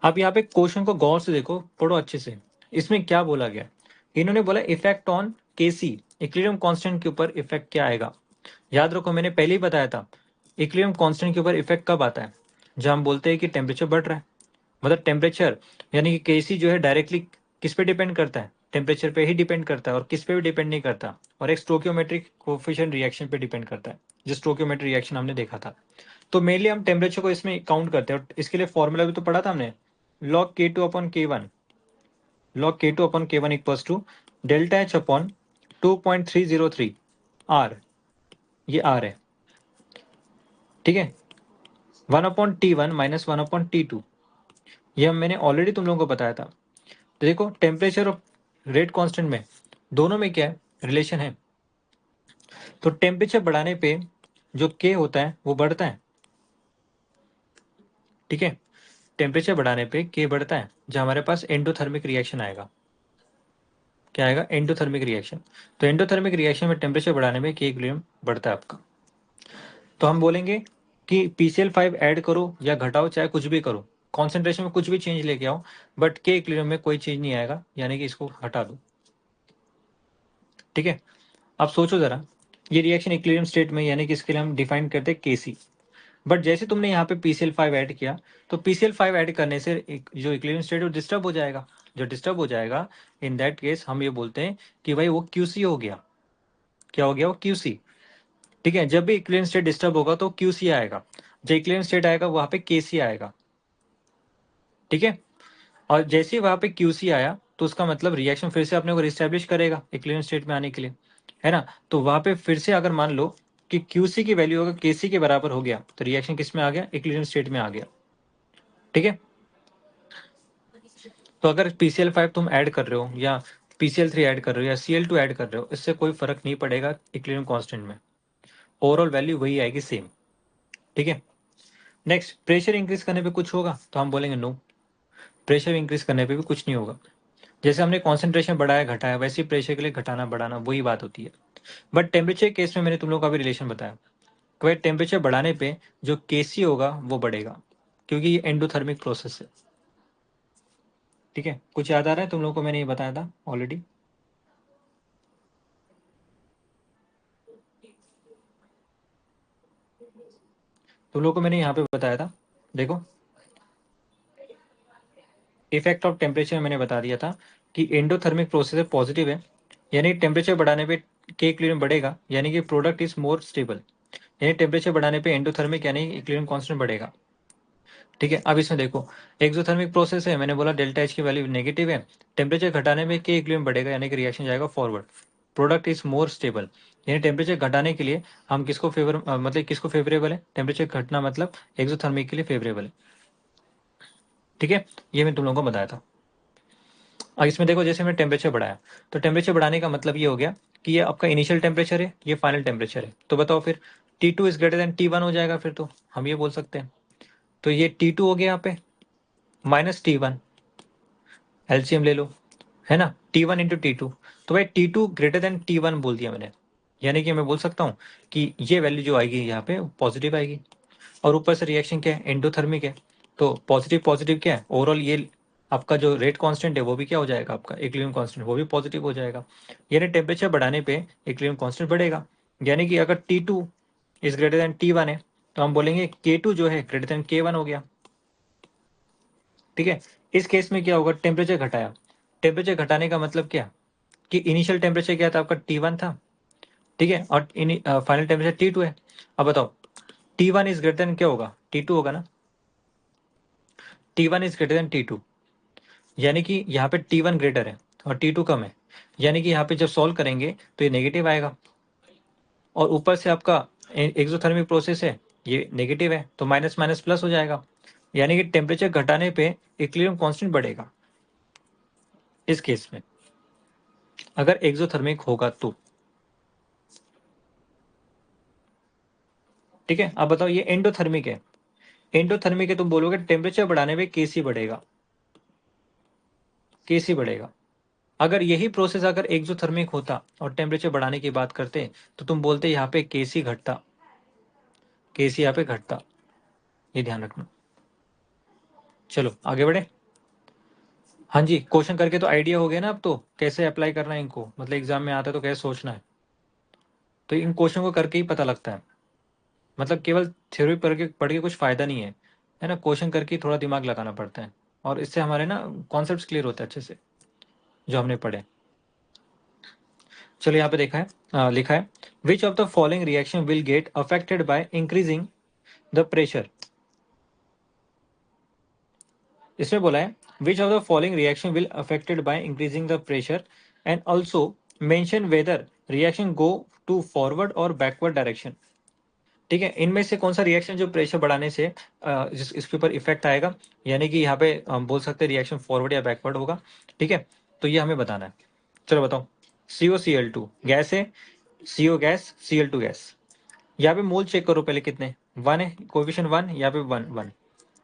अब यहाँ पे क्वेश्चन को गौर से देखो, पढ़ो अच्छे से। इसमें क्या बोला गया, इन्होंने बोला effect on KC, equilibrium constant के ऊपर इफेक्ट क्या आएगा। याद रखो मैंने पहले ही बताया था, इक्विलिब्रियम कांस्टेंट के ऊपर इफेक्ट कब आता है, जब हम बोलते हैं कि टेम्परेचर बढ़ रहा है, मतलब टेम्परेचर यानी कि केसी जो है डायरेक्टली किस पे डिपेंड करता है, टेम्परेचर पे ही डिपेंड करता है, और किस पे भी डिपेंड नहीं करता, और एक स्टोकियोमेट्रिक कोफिशिएंट रिएक्शन पे डिपेंड करता है, जो स्टोकियोमेट्रिक रिएक्शन हमने देखा था। तो मेनली हम टेम्परेचर को इसमें काउंट करते हैं, और इसके लिए फॉर्मूला भी तो पढ़ा था हमने, log K2/K1, log K2/K1 equals to delta H upon 2.303 R, ये आर है। ठीक है। 1/T1 माइनस 1/T2, ये मैंने ऑलरेडी तुम लोगों को बताया था। तो देखो टेम्परेचर और रेट कांस्टेंट में दोनों में क्या है, रिलेशन है। तो टेम्परेचर बढ़ाने पे जो के होता है वो बढ़ता है। ठीक है। टेम्परेचर बढ़ाने पे के बढ़ता है, जब हमारे पास एंडोथर्मिक रिएक्शन आएगा, क्या आएगा, एंडोथर्मिक रिएक्शन। तो एंडोथर्मिक रिएक्शन में टेम्परेचर बढ़ाने में के इक्विलिब्रियम बढ़ता है आपका। तो हम बोलेंगे कि PCl5 ऐड करो या घटाओ, चाहे कुछ भी करो, कॉन्सेंट्रेशन में कुछ भी चेंज लेके आओ, बट के इक्विलिब्रियम में कोई चेंज नहीं आएगा, यानी कि इसको हटा दो। ठीक है। अब सोचो जरा, ये रिएक्शन इक्विलिब्रियम स्टेट में, यानी कि इसके लिए हम डिफाइन करते हैं केसी, बट जैसे तुमने यहाँ पे PCl5 ऐड किया, तो PCl5 ऐड करने से जो इक्विलिब्रियम स्टेट वो डिस्टर्ब हो जाएगा, जो डिस्टर्ब हो जाएगा इन दैट केस हम ये बोलते हैं कि भाई वो QC हो गया। क्या हो गया, वो QC। ठीक है। जब भी इक्विलिब्रियम स्टेट डिस्टर्ब होगा तो QC आएगा, जब इक्विलिब्रियम स्टेट आएगा वहां पे KC आएगा। ठीक है। और जैसे ही वहां पे QC आया तो उसका मतलब रिएक्शन फिर से अपने को रिस्टैब्लिश करेगा इक्विलिब्रियम स्टेट में आने के लिए, है ना। तो वहां पे फिर से अगर मान लो कि QC की वैल्यू अगर KC के बराबर हो गया तो रिएक्शन किस में आ गया, इक्विलिब्रियम स्टेट में आ गया। ठीक है। तो अगर PCl5 तुम ऐड कर रहे हो या PCl3 ऐड कर रहे हो या Cl2 ऐड कर रहे हो, इससे कोई फर्क नहीं पड़ेगा इक्विलिब्रियम कांस्टेंट में, ओवरऑल वैल्यू वही आएगी सेम। ठीक है। नेक्स्ट, प्रेशर इंक्रीज करने पे कुछ होगा, तो हम बोलेंगे नो, प्रेशर इंक्रीज करने पे भी कुछ नहीं होगा। जैसे हमने कॉन्सेंट्रेशन बढ़ाया घटाया, वैसे ही प्रेशर के लिए घटाना बढ़ाना वही बात होती है। बट टेम्परेचर केस में मैंने तुम लोगों का भी रिलेशन बताया, कि टेम्परेचर बढ़ाने पे जो केसी होगा वो बढ़ेगा। क्योंकि ये एंडोथर्मिक प्रोसेस है। ठीक है, कुछ याद आ रहा है तुम लोगों को? मैंने ये बताया था ऑलरेडी। तुम लोगों को मैंने यहाँ पे बताया था, देखो इफेक्ट ऑफ टेम्परेचर मैंने बता दिया था कि एंडोथर्मिक प्रोसेस पॉजिटिव है, यानी टेम्परेचर बढ़ाने पे के इक्विलिब्रियम बढ़ेगा, यानी कि प्रोडक्ट इज मोर स्टेबल, यानी टेम्परेचर बढ़ाने पे एंडोथर्मिक यानी इक्विलिब्रियम कांस्टेंट बढ़ेगा। ठीक है, अब इसमें देखो एक्सोथर्मिक प्रोसेस है, मैंने बोला डेल्टा एच की वैल्यू नेगेटिव है, टेम्परेचर घटाने में के इक्विलिब्रियम बढ़ेगा, यानी कि रिएक्शन जाएगा forward, product is more stable, यानी टेम्परेचर घटाने के लिए हम किसको मतलब किसको फेवरेबल है, टेम्परेचर घटना मतलब एक्सोथर्मिक के लिए फेवरेबल है। ठीक है, ये मैं तुम लोगों को बताया था। और इसमें देखो जैसे मैंने टेम्परेचर बढ़ाया, तो टेम्परेचर बढ़ाने का मतलब ये हो गया कि ये आपका इनिशियल टेम्परेचर है, ये फाइनल टेम्परेचर है, तो बताओ फिर T2 is greater than T1 हो जाएगा, फिर तो हम ये बोल सकते हैं। तो ये T2 हो गया यहाँ पे माइनस T1, एलसीएम ले लो, है ना, T1 इंटू T2, तो भाई T2 ग्रेटर देन T1 बोल दिया मैंने, यानी कि मैं बोल सकता हूँ कि ये वैल्यू जो आएगी यहाँ पे पॉजिटिव आएगी। और ऊपर से रिएक्शन क्या है, एंडोथर्मिक है, तो पॉजिटिव पॉजिटिव क्या है, ओवरऑल ये आपका जो रेट कांस्टेंट है वो भी क्या हो जाएगा, आपका इक्विलिब्रियम कांस्टेंट वो भी पॉजिटिव हो जाएगा, यानी टेम्परेचर बढ़ाने पे इक्विलिब्रियम कांस्टेंट बढ़ेगा। यानी कि अगर T2 is greater than T1 है, तो हम बोलेंगे K2 जो है ग्रेटर देन K1 हो गया। ठीक है, इस केस में क्या होगा, टेम्परेचर घटाया, टेम्परेचर घटाने का मतलब क्या कि इनिशियल टेम्परेचर क्या था आपका T1 था, ठीक है, और फाइनल टेम्परेचर T2 है। अब बताओ T1 इज ग्रेटर देन क्या होगा, T2 होगा ना, T1 is greater than T2, यानी कि यहाँ पे T1 ग्रेटर है और T2 कम है, यानी कि यहाँ पे जब सॉल्व करेंगे तो ये नेगेटिव आएगा, और ऊपर से आपका एक्सोथर्मिक प्रोसेस है, ये नेगेटिव है, तो माइनस माइनस प्लस हो जाएगा, यानी कि टेम्परेचर घटाने पे इक्विलिब्रियम कांस्टेंट बढ़ेगा इस केस में, अगर एक्सोथर्मिक होगा तो। ठीक है, अब बताओ ये एंडोथर्मिक है, एंडोथर्मिक है, तुम बोलोगे टेम्परेचर बढ़ाने पे केसी बढ़ेगा, केसी बढ़ेगा। अगर यही प्रोसेस अगर एक्सोथर्मिक होता और टेम्परेचर बढ़ाने की बात करते, तो तुम बोलते यहाँ पे केसी घटता, केसी यहाँ पे घटता, ये ध्यान रखना। चलो आगे बढ़े। हाँ जी, क्वेश्चन करके तो आइडिया हो गया ना अब तो कैसे अप्लाई करना है इनको, मतलब एग्जाम में आता है तो कैसे सोचना है, तो इन क्वेश्चन को करके ही पता लगता है, मतलब केवल थ्योरी पढ़ के कुछ फायदा नहीं है ना, क्वेश्चन करके ही थोड़ा दिमाग लगाना पड़ता है, और इससे हमारे ना कॉन्सेप्ट क्लियर होते हैं अच्छे से जो हमने पढ़े। चलो यहाँ पे देखा है, लिखा है which of the following reaction will get affected by increasing the pressure. इसमें बोला है which of the following reaction will affected by increasing the pressure and also mention whether reaction go to forward और बैकवर्ड डायरेक्शन। ठीक है, इनमें से कौन सा रिएक्शन जो प्रेशर बढ़ाने से इसके ऊपर इफेक्ट आएगा, यानी कि यहाँ पे हम बोल सकते हैं रिएक्शन फॉरवर्ड या बैकवर्ड होगा। ठीक है, तो ये हमें बताना है। चलो बताओ, COCl2 गैस है, CO गैस, Cl2 गैस, यहाँ पे मोल चेक करो पहले कितने, 1 है, कोएफिशिएंट 1, यहाँ पे 1 1,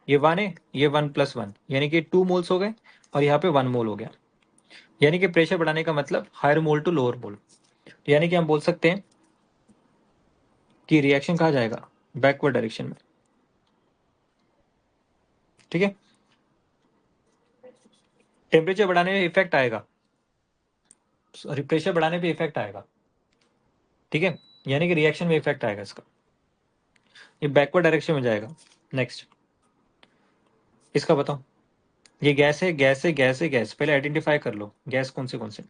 ये 1 है, ये 1+1, यानी कि 2 मोल्स हो गए, और यहाँ पे 1 मोल हो गया, यानी कि प्रेशर बढ़ाने का मतलब higher mole to lower mole, यानी कि हम बोल सकते हैं कि रिएक्शन कहाँ जाएगा, बैकवर्ड डायरेक्शन में। ठीक है, टेम्परेचर बढ़ाने में इफेक्ट आएगा, सॉरी प्रेशर बढ़ाने पे इफेक्ट आएगा। ठीक है, यानी कि रिएक्शन में इफेक्ट आएगा इसका, ये बैकवर्ड डायरेक्शन में जाएगा। नेक्स्ट इसका बताओ, ये गैस है, गैस है, गैस है, गैस, पहले आइडेंटिफाई कर लो गैस कौन से,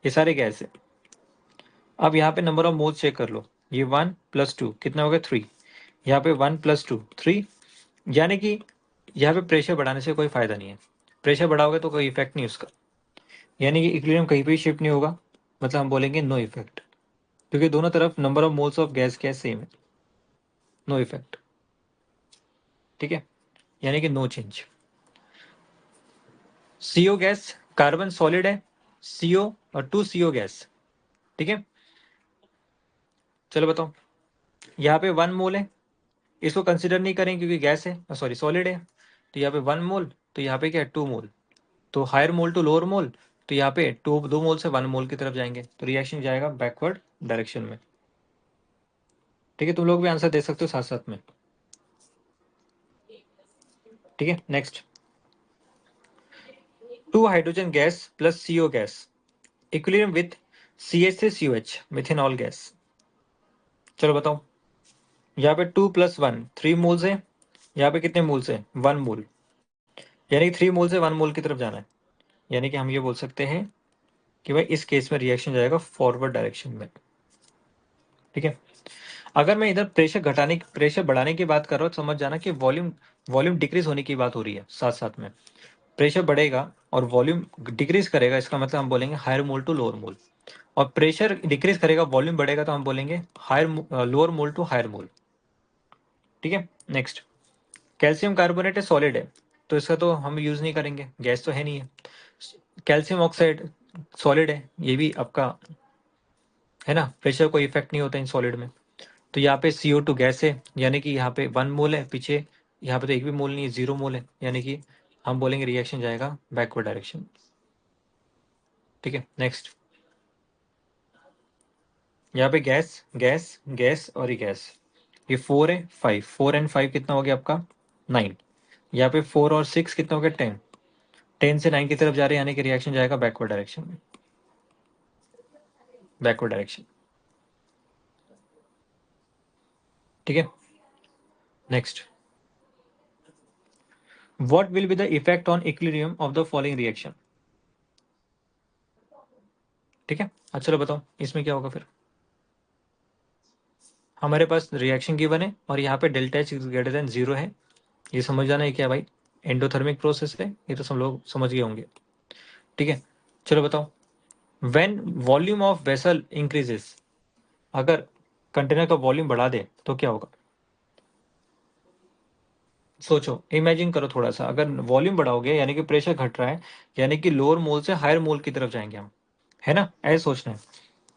ये सारे गैस है। अब यहाँ पे नंबर ऑफ मोल्स चेक कर लो, ये 1+2 कितना हो गया 3, यहाँ पे 1+2 3, यानी कि यहाँ पे प्रेशर बढ़ाने से कोई फायदा नहीं है, प्रेशर बढ़ाओगे तो कोई इफेक्ट नहीं उसका, यानी कि इक्विलिब्रियम कहीं पे शिफ्ट नहीं होगा, मतलब हम बोलेंगे नो इफेक्ट, क्योंकि दोनों तरफ number of moles of gas क्या सेम है, नो इफेक्ट। ठीक है, यानी कि no change. CO gas carbon solid है, CO और 2CO गैस। ठीक है, चलो बताओ, यहाँ पे 1 मोल है, इसको कंसिडर नहीं करें क्योंकि गैस है, सॉरी सॉलिड है, तो यहाँ पे 1 मोल, तो यहाँ पे क्या है 2 मोल, तो हायर मोल टू लोअर मोल, तो यहाँ पे 2 मोल से 1 मोल की तरफ जाएंगे, तो रिएक्शन जाएगा बैकवर्ड डायरेक्शन में। ठीक है, तुम लोग भी आंसर दे सकते हो साथ साथ में। ठीक है, next, 2 hydrogen gas plus CO gas equilibrium with CH3COH methanol gas. चलो बताओ, यहाँ पे 2+1 3 मोल्स है, यहाँ पे कितने मोल्स है 1 मोल, यानी कि 3 मोल से 1 मोल की तरफ जाना है। यानी कि हम ये बोल सकते हैं कि भाई इस केस में रिएक्शन जाएगा फॉरवर्ड डायरेक्शन में। ठीक है, अगर मैं इधर प्रेशर बढ़ाने की बात कर रहा हूँ, समझ जाना कि वॉल्यूम वॉल्यूम डिक्रीज होने की बात हो रही है। साथ साथ में प्रेशर बढ़ेगा और वॉल्यूम डिक्रीज करेगा, इसका मतलब हम बोलेंगे higher mole to lower mole. और प्रेशर डिक्रीज करेगा, वॉल्यूम बढ़ेगा, तो हम बोलेंगे higher lower mole to higher mole. ठीक है, नेक्स्ट, कैल्शियम कार्बोनेट है, सॉलिड है, तो इसका तो हम यूज नहीं करेंगे, गैस तो है नहीं है। कैल्शियम ऑक्साइड सॉलिड है, ये भी आपका है ना, प्रेशर कोई इफेक्ट नहीं होता इन सॉलिड में। तो यहाँ पे CO2 गैस है, यानी कि यहाँ पे 1 मोल है, पीछे यहाँ पे तो एक भी मोल नहीं है, 0 मोल है, यानी कि हम बोलेंगे रिएक्शन जाएगा बैकवर्ड डायरेक्शन। ठीक है, नेक्स्ट, यहाँ पे गैस गैस गैस और ये गैस, ये 4 है 5, 4 एंड 5 कितना हो गया आपका 9। यहाँ पे 4 और 6 कितना हो गया 10, 10 से 9 की तरफ जा रहे हैं, यानी कि रिएक्शन जाएगा बैकवर्ड डायरेक्शन में, बैकवर्ड डायरेक्शन। ठीक है, next, what will be the effect on equilibrium of the following reaction. ठीक है, अच्छा चलो बताओ इसमें क्या होगा फिर। हमारे पास रिएक्शन गिवन है और यहाँ पे डेल्टा H ग्रेटर देन 0 है, ये समझ जाना है क्या भाई, एंडोथर्मिक प्रोसेस है, ये तो सब लोग समझ गए होंगे। ठीक है, चलो बताओ, when volume of vessel increases, अगर कंटेनर का वॉल्यूम बढ़ा दे तो क्या होगा। सोचो, इमेजिन करो थोड़ा सा, अगर वॉल्यूम बढ़ाओगे यानी कि प्रेशर घट रहा है, यानी कि लोअर मोल से हायर मोल की तरफ जाएंगे हम, है ना, ऐसे सोचना है।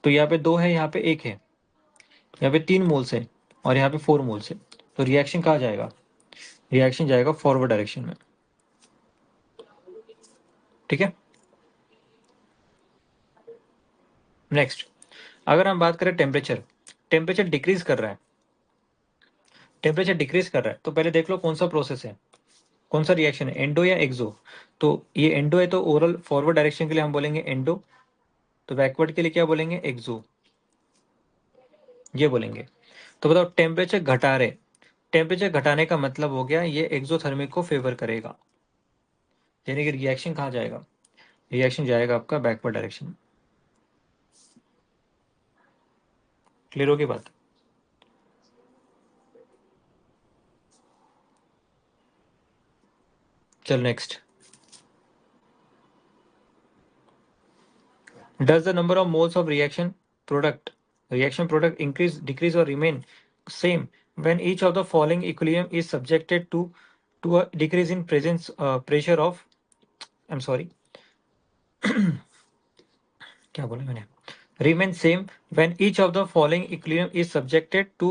तो यहाँ पे 2 है, यहाँ पे 1 है, यहाँ पे 3 मोल्स है और यहाँ पे 4 मोल्स है, तो रिएक्शन कहाँ जाएगा, रिएक्शन जाएगा फॉरवर्ड डायरेक्शन में। ठीक है, नेक्स्ट, अगर हम बात करें टेम्परेचर, टेम्परेचर डिक्रीज कर रहा है, टेम्परेचर डिक्रीज कर रहा है, तो पहले देख लो कौन सा प्रोसेस है, कौन सा रिएक्शन है, एंडो या एक्सो। तो ये एंडो है, तो ओवरऑल फॉरवर्ड डायरेक्शन के लिए हम बोलेंगे एंडो, तो बैकवर्ड के लिए क्या बोलेंगे एक्सो, ये बोलेंगे। तो बताओ, टेम्परेचर घटा रहे, टेम्परेचर घटाने का मतलब हो गया ये एक्सोथर्मिक को फेवर करेगा, यानी कि रिएक्शन कहाँ जाएगा, रिएक्शन जाएगा आपका बैकवर्ड डायरेक्शन। क्लियर होगी बात। चल next, does the number of moles of reaction product increase decrease or remain same when each of the following equilibrium is subjected to a decrease in presence pressure of, I'm sorry, क्या बोला मैंने, remain same when each of the following equilibrium is subjected to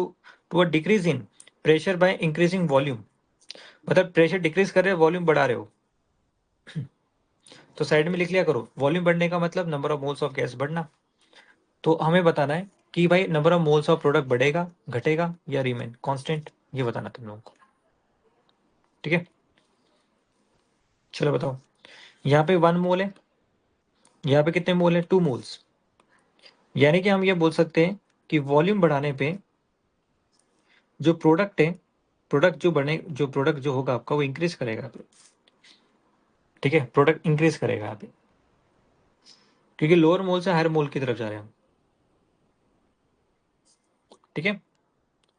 a decrease in pressure by increasing volume। मतलब प्रेशर डिक्रीज कर रहे हो, वॉल्यूम बढ़ा रहे हो, तो साइड में लिख लिया करो, वॉल्यूम बढ़ने का मतलब number of moles of gas बढ़ना। तो हमें बताना है कि भाई number of moles of product बढ़ेगा घटेगा या रिमेन कांस्टेंट, ये बताना तुम लोगों को। ठीक है, चलो बताओ, यहाँ पे 1 मोल है, यहाँ पे कितने मोल है 2 मोल्स, यानी कि हम ये बोल सकते हैं कि वॉल्यूम बढ़ाने पे जो प्रोडक्ट है, प्रोडक्ट जो होगा आपका वो इंक्रीज करेगा। ठीक है, प्रोडक्ट इंक्रीज करेगा यहाँ पे, क्योंकि लोअर मोल से हायर मोल की तरफ जा रहे हैं हम। ठीक है,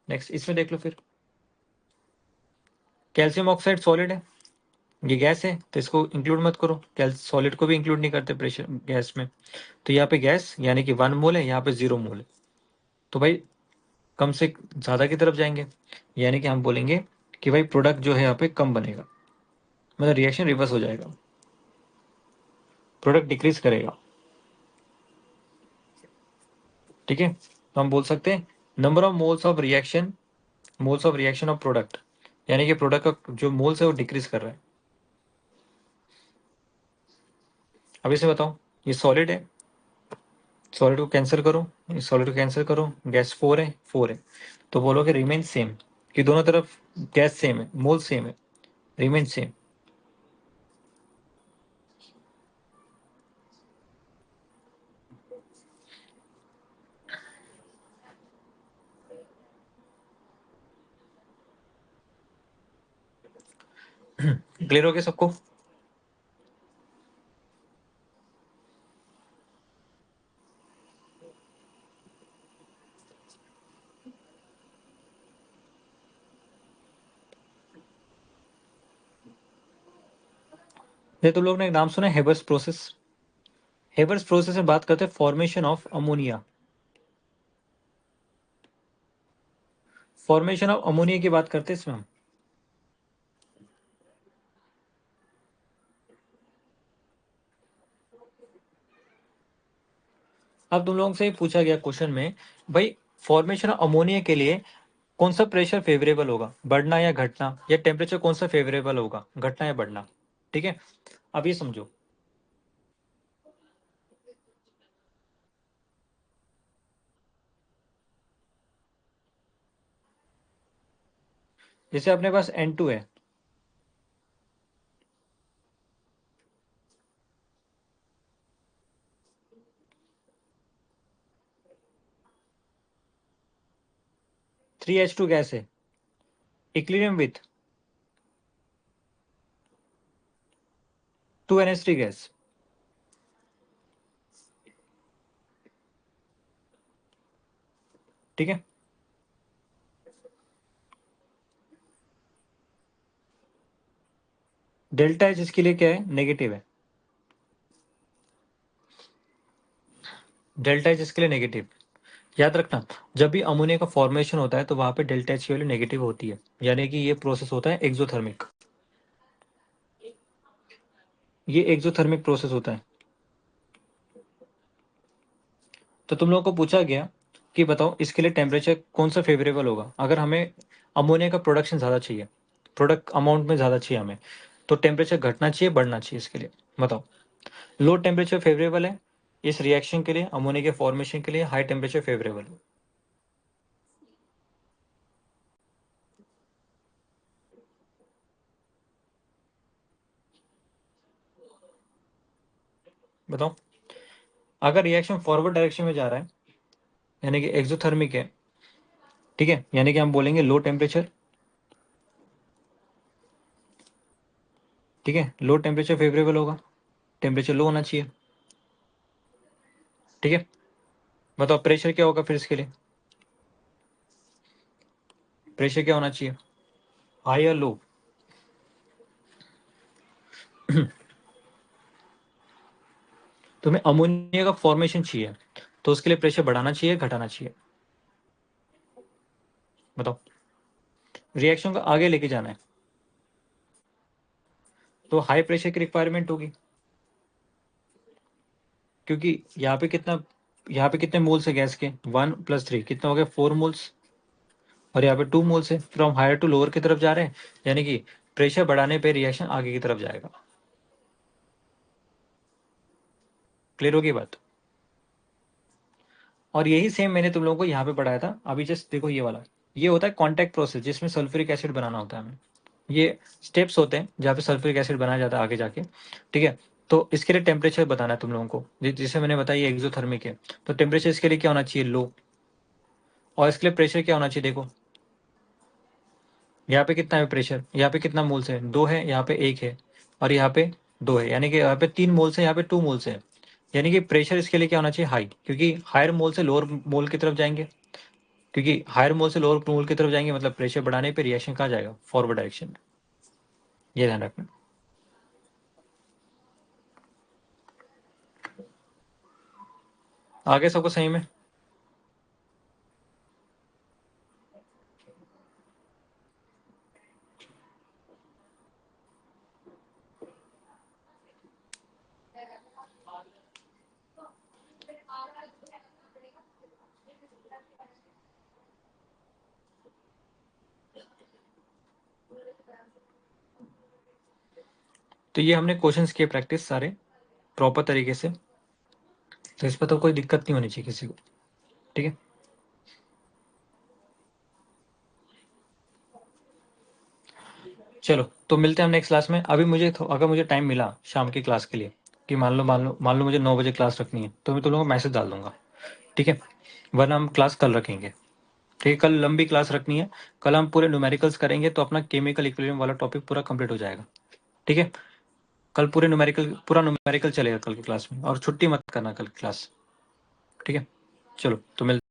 नेक्स्ट, इसमें देख लो फिर, कैल्शियम ऑक्साइड सॉलिड है, ये गैस है, तो इसको इंक्लूड मत करो, सॉलिड को भी इंक्लूड नहीं करते प्रेशर गैस में। तो यहाँ पे गैस यानी कि 1 मोल है, यहाँ पे 0 मोल है, तो भाई कम से ज्यादा की तरफ जाएंगे, यानी कि हम बोलेंगे कि भाई प्रोडक्ट जो है यहाँ पे कम बनेगा, मतलब रिएक्शन रिवर्स हो जाएगा, प्रोडक्ट डिक्रीज करेगा। ठीक है, तो हम बोल सकते हैं number of moles of reaction of product, यानी कि प्रोडक्ट का जो मोल्स है वो डिक्रीज कर रहा है। अब इसे बताओ, ये सॉलिड है, सॉलिड को कैंसिल करो, इस सॉलिड को कैंसिल करो, गैस 4 है 4 है, तो बोलोगे रिमेन सेम, कि दोनों तरफ गैस सेम है, मोल सेम है, रिमेन सेम। क्लियर हो गया सबको? ये तुम लोग ने एक नाम सुना है, हेबर्स प्रोसेस? हेबर्स प्रोसेस में बात करते हैं formation of ammonia. Formation of ammonia की बात करते हैं इसमें हम। अब तुम लोगों से ही पूछा गया क्वेश्चन में, भाई फॉर्मेशन ऑफ अमोनिया के लिए कौन सा प्रेशर फेवरेबल होगा, बढ़ना या घटना, या टेम्परेचर कौन सा फेवरेबल होगा, घटना या बढ़ना? ठीक है, अब ये समझो। जैसे अपने पास N2 है, H2 गैस है, इक्विलिब्रियम विथ 2NH3 गैस। ठीक है, डेल्टा एच इसके लिए क्या है, नेगेटिव है। डेल्टा एच इसके लिए नेगेटिव। याद रखना, जब भी अमोनिया का फॉर्मेशन होता है तो वहां पे डेल्टा एच की वैल्यू नेगेटिव होती है, यानी कि ये प्रोसेस होता है एक्सोथर्मिक। ये एक्सोथर्मिक प्रोसेस होता है। तो तुम लोगों को पूछा गया कि बताओ इसके लिए टेम्परेचर कौन सा फेवरेबल होगा। अगर हमें अमोनिया का प्रोडक्शन ज़्यादा चाहिए, प्रोडक्ट अमाउंट में ज़्यादा चाहिए हमें, तो टेम्परेचर घटना चाहिए बढ़ना चाहिए इसके लिए, बताओ। लो टेम्परेचर फेवरेबल है इस रिएक्शन के लिए, अमोनिया के फॉर्मेशन के लिए। हाई टेम्परेचर फेवरेबल है। बताओ, अगर रिएक्शन फॉरवर्ड डायरेक्शन में जा रहा है, यानी कि एक्सोथर्मिक है, ठीक है, यानी कि हम बोलेंगे लो टेम्परेचर। ठीक है, लो टेम्परेचर फेवरेबल होगा, टेम्परेचर लो होना चाहिए। ठीक है, बताओ प्रेशर क्या होगा फिर इसके लिए, प्रेशर क्या होना चाहिए, हाई या लो? तुम्हें अमोनिया का फॉर्मेशन चाहिए तो उसके लिए प्रेशर बढ़ाना चाहिए घटाना चाहिए, बताओ। रिएक्शन को आगे लेके जाना है तो हाई प्रेशर की रिक्वायरमेंट होगी, क्योंकि यहाँ पे कितने मोल्स है गैस के, 1 + 3 कितना हो गया, 4 मोल्स। और यहाँ पे 2 मोल्स है, फ्रॉम हायर टू लोअर की तरफ जा रहे हैं, यानी कि प्रेशर बढ़ाने पे रिएक्शन आगे की तरफ जाएगा। क्लियर होगी बात? और यही सेम मैंने तुम लोगों को यहाँ पे पढ़ाया था अभी, जस्ट देखो ये वाला। ये होता है कॉन्टैक्ट प्रोसेस, जिसमें सल्फ्यूरिक एसिड बनाना होता है हमें। ये स्टेप्स होते हैं जहाँ पे सल्फ्यूरिक एसिड बनाया जाता है आगे जाके। ठीक है, तो इसके लिए टेम्परेचर बताना है तुम लोगों को, जिसे मैंने बताया ये एक्सोथर्मिक है, तो टेम्परेचर इसके लिए क्या होना चाहिए, लो। और इसके लिए प्रेशर क्या होना चाहिए, देखो यहाँ पे कितना है प्रेशर, यहाँ पे कितना मोल्स है, 2 है, यहाँ पे 1 है, और यहाँ पे 2 है, यानी कि यहाँ पे 3 मोल्स है, यहाँ पे 2 मोल्स है। यानी कि प्रेशर इसके लिए क्या होना चाहिए, हाई, क्योंकि हायर मोल से लोअर मोल की तरफ जाएंगे, क्योंकि हायर मोल से लोअर मोल की तरफ जाएंगे, मतलब प्रेशर बढ़ाने पे रिएक्शन कहाँ जाएगा, फॉरवर्ड डायरेक्शन में। ये ध्यान रखना। आगे सबको सही में? तो ये हमने क्वेश्चंस किए प्रैक्टिस सारे प्रॉपर तरीके से, तो इस पर तो कोई दिक्कत नहीं होनी चाहिए किसी को। ठीक है, चलो तो मिलते हैं हम नेक्स्ट क्लास में। अभी मुझे अगर मुझे टाइम मिला शाम की क्लास के लिए कि मान लो मुझे 9 बजे क्लास रखनी है, तो मैं तुम लोगों को मैसेज डाल दूंगा, ठीक है? वरना हम क्लास कल रखेंगे, ठीक है? कल लंबी क्लास रखनी है, कल हम पूरे न्यूमेरिकल्स करेंगे, तो अपना केमिकल इक्विलिब्रियम वाला टॉपिक पूरा कंप्लीट हो जाएगा, ठीक है? कल पूरा न्यूमेरिकल चलेगा कल की क्लास में, और छुट्टी मत करना कल की क्लास, ठीक है? चलो तो मिलते